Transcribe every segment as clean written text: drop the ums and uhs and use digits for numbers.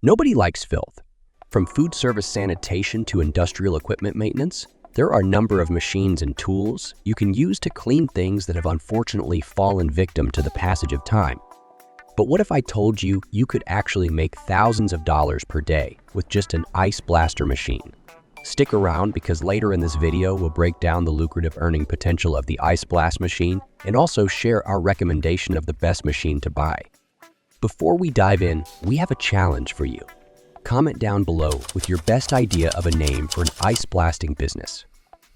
Nobody likes filth. From food service sanitation to industrial equipment maintenance, there are a number of machines and tools you can use to clean things that have unfortunately fallen victim to the passage of time. But what if I told you you could actually make thousands of dollars per day with just an ice blaster machine? Stick around because later in this video we'll break down the lucrative earning potential of the ice blast machine and also share our recommendation of the best machine to buy. Before we dive in, we have a challenge for you. Comment down below with your best idea of a name for an ice blasting business.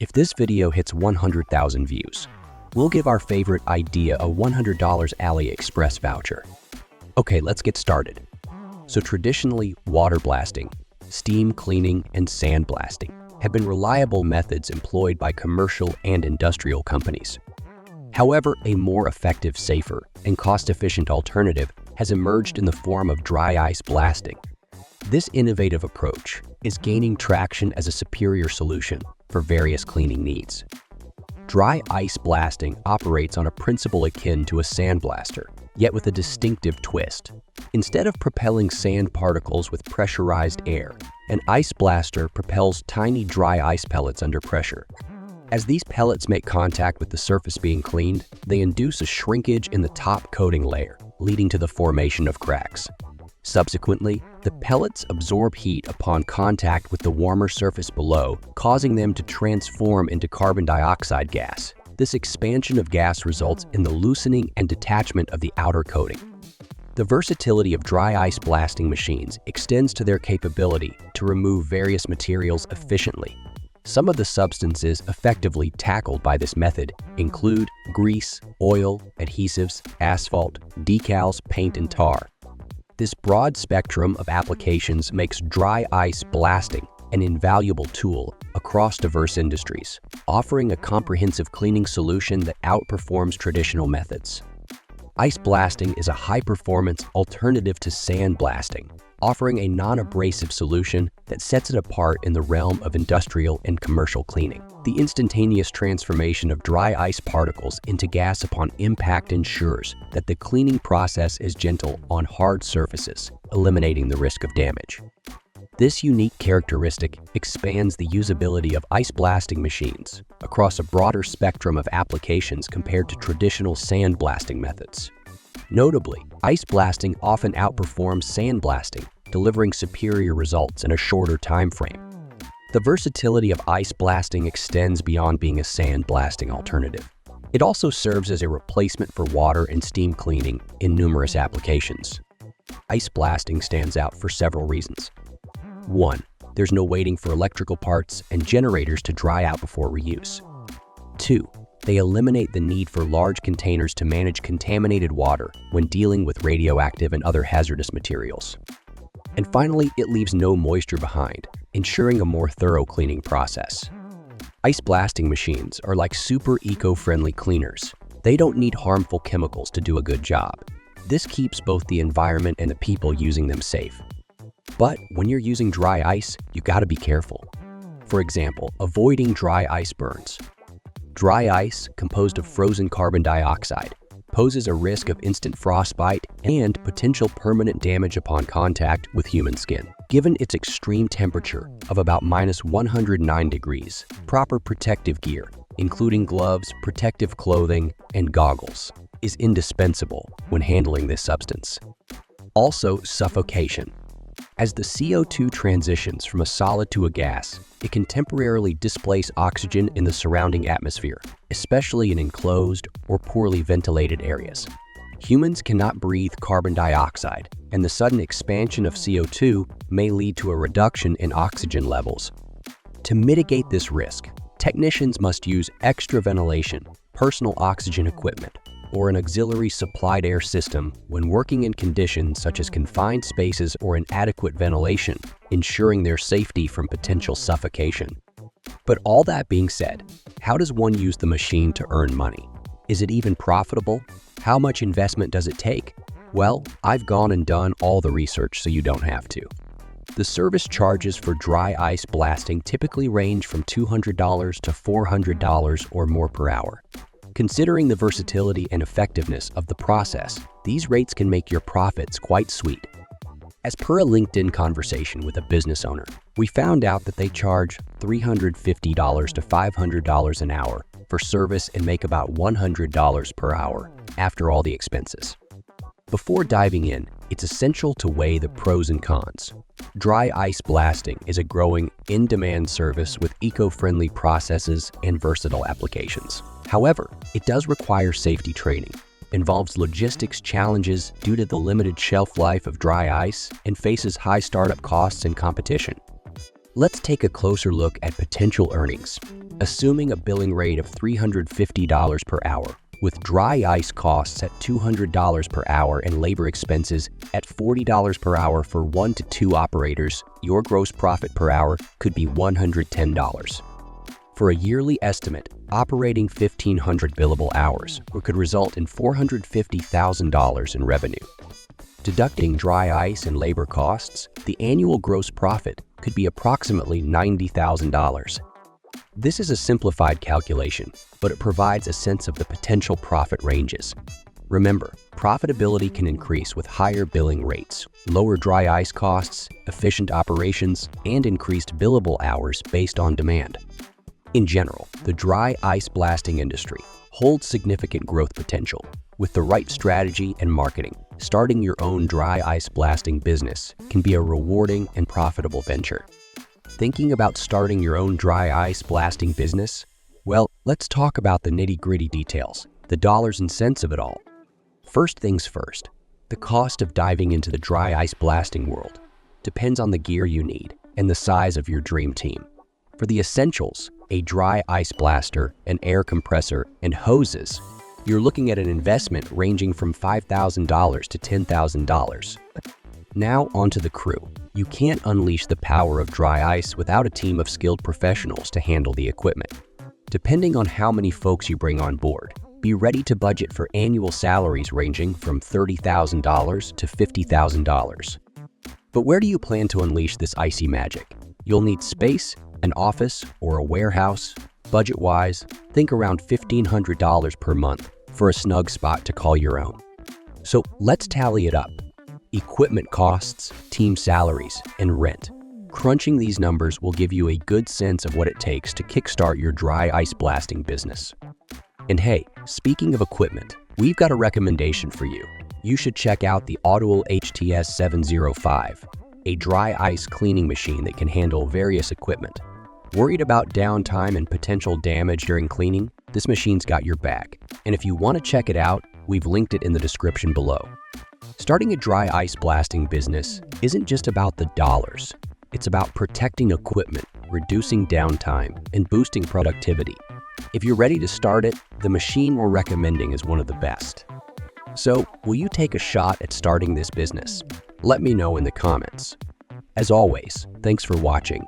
If this video hits 100,000 views, we'll give our favorite idea a $100 AliExpress voucher. Okay, let's get started. So traditionally, water blasting, steam cleaning, and sand blasting have been reliable methods employed by commercial and industrial companies. However, a more effective, safer, and cost-efficient alternative has emerged in the form of dry ice blasting. This innovative approach is gaining traction as a superior solution for various cleaning needs. Dry ice blasting operates on a principle akin to a sandblaster, yet with a distinctive twist. Instead of propelling sand particles with pressurized air, an ice blaster propels tiny dry ice pellets under pressure. As these pellets make contact with the surface being cleaned, they induce a shrinkage in the top coating layer, leading to the formation of cracks. Subsequently, the pellets absorb heat upon contact with the warmer surface below, causing them to transform into carbon dioxide gas. This expansion of gas results in the loosening and detachment of the outer coating. The versatility of dry ice blasting machines extends to their capability to remove various materials efficiently. Some of the substances effectively tackled by this method include grease, oil, adhesives, asphalt, decals, paint, and tar. This broad spectrum of applications makes dry ice blasting an invaluable tool across diverse industries, offering a comprehensive cleaning solution that outperforms traditional methods. Ice blasting is a high-performance alternative to sand blasting, offering a non-abrasive solution that sets it apart in the realm of industrial and commercial cleaning. The instantaneous transformation of dry ice particles into gas upon impact ensures that the cleaning process is gentle on hard surfaces, eliminating the risk of damage. This unique characteristic expands the usability of ice blasting machines across a broader spectrum of applications compared to traditional sand blasting methods. Notably, ice blasting often outperforms sand blasting, delivering superior results in a shorter time frame. The versatility of ice blasting extends beyond being a sand blasting alternative. It also serves as a replacement for water and steam cleaning in numerous applications. Ice blasting stands out for several reasons. 1. There's no waiting for electrical parts and generators to dry out before reuse. 2. They eliminate the need for large containers to manage contaminated water when dealing with radioactive and other hazardous materials. And finally, it leaves no moisture behind, ensuring a more thorough cleaning process. Ice blasting machines are like super eco-friendly cleaners. They don't need harmful chemicals to do a good job. This keeps both the environment and the people using them safe. But when you're using dry ice, you gotta be careful. For example, avoiding dry ice burns. Dry ice, composed of frozen carbon dioxide, poses a risk of instant frostbite and potential permanent damage upon contact with human skin. Given its extreme temperature of about -109 degrees, proper protective gear, including gloves, protective clothing, and goggles, is indispensable when handling this substance. Also, suffocation. As the CO2 transitions from a solid to a gas, it can temporarily displace oxygen in the surrounding atmosphere, especially in enclosed or poorly ventilated areas. Humans cannot breathe carbon dioxide, and the sudden expansion of CO2 may lead to a reduction in oxygen levels. To mitigate this risk, technicians must use extra ventilation, personal oxygen equipment, or an auxiliary supplied air system when working in conditions such as confined spaces or inadequate ventilation, ensuring their safety from potential suffocation. But all that being said, how does one use the machine to earn money? Is it even profitable? How much investment does it take? Well, I've gone and done all the research so you don't have to. The service charges for dry ice blasting typically range from $200 to $400 or more per hour. Considering the versatility and effectiveness of the process, these rates can make your profits quite sweet. As per a LinkedIn conversation with a business owner, we found out that they charge $350 to $500 an hour for service and make about $100 per hour after all the expenses. Before diving in, it's essential to weigh the pros and cons. Dry ice blasting is a growing, in-demand service with eco-friendly processes and versatile applications. However, it does require safety training, involves logistics challenges due to the limited shelf life of dry ice, and faces high startup costs and competition. Let's take a closer look at potential earnings. Assuming a billing rate of $350 per hour, with dry ice costs at $200 per hour and labor expenses at $40 per hour for 1 to 2 operators, your gross profit per hour could be $110. For a yearly estimate, operating 1,500 billable hours could result in $450,000 in revenue. Deducting dry ice and labor costs, the annual gross profit could be approximately $90,000. This is a simplified calculation, but it provides a sense of the potential profit ranges. Remember, profitability can increase with higher billing rates, lower dry ice costs, efficient operations, and increased billable hours based on demand. In general, the dry ice blasting industry holds significant growth potential. With the right strategy and marketing, starting your own dry ice blasting business can be a rewarding and profitable venture. Thinking about starting your own dry ice blasting business? Well, let's talk about the nitty-gritty details, the dollars and cents of it all. First things first, the cost of diving into the dry ice blasting world depends on the gear you need and the size of your dream team. For the essentials, a dry ice blaster, an air compressor, and hoses, you're looking at an investment ranging from $5,000 to $10,000. Now onto the crew. You can't unleash the power of dry ice without a team of skilled professionals to handle the equipment. Depending on how many folks you bring on board, be ready to budget for annual salaries ranging from $30,000 to $50,000. But where do you plan to unleash this icy magic? You'll need space, an office, or a warehouse. Budget-wise, think around $1,500 per month for a snug spot to call your own. So let's tally it up. Equipment costs, team salaries, and rent. Crunching these numbers will give you a good sense of what it takes to kickstart your dry ice blasting business. And hey, speaking of equipment, we've got a recommendation for you. You should check out the Audible HTS 705, a dry ice cleaning machine that can handle various equipment. Worried about downtime and potential damage during cleaning? This machine's got your back. And if you want to check it out, we've linked it in the description below. Starting a dry ice blasting business isn't just about the dollars. It's about protecting equipment, reducing downtime, and boosting productivity. If you're ready to start it, the machine we're recommending is one of the best. So, will you take a shot at starting this business? Let me know in the comments. As always, thanks for watching,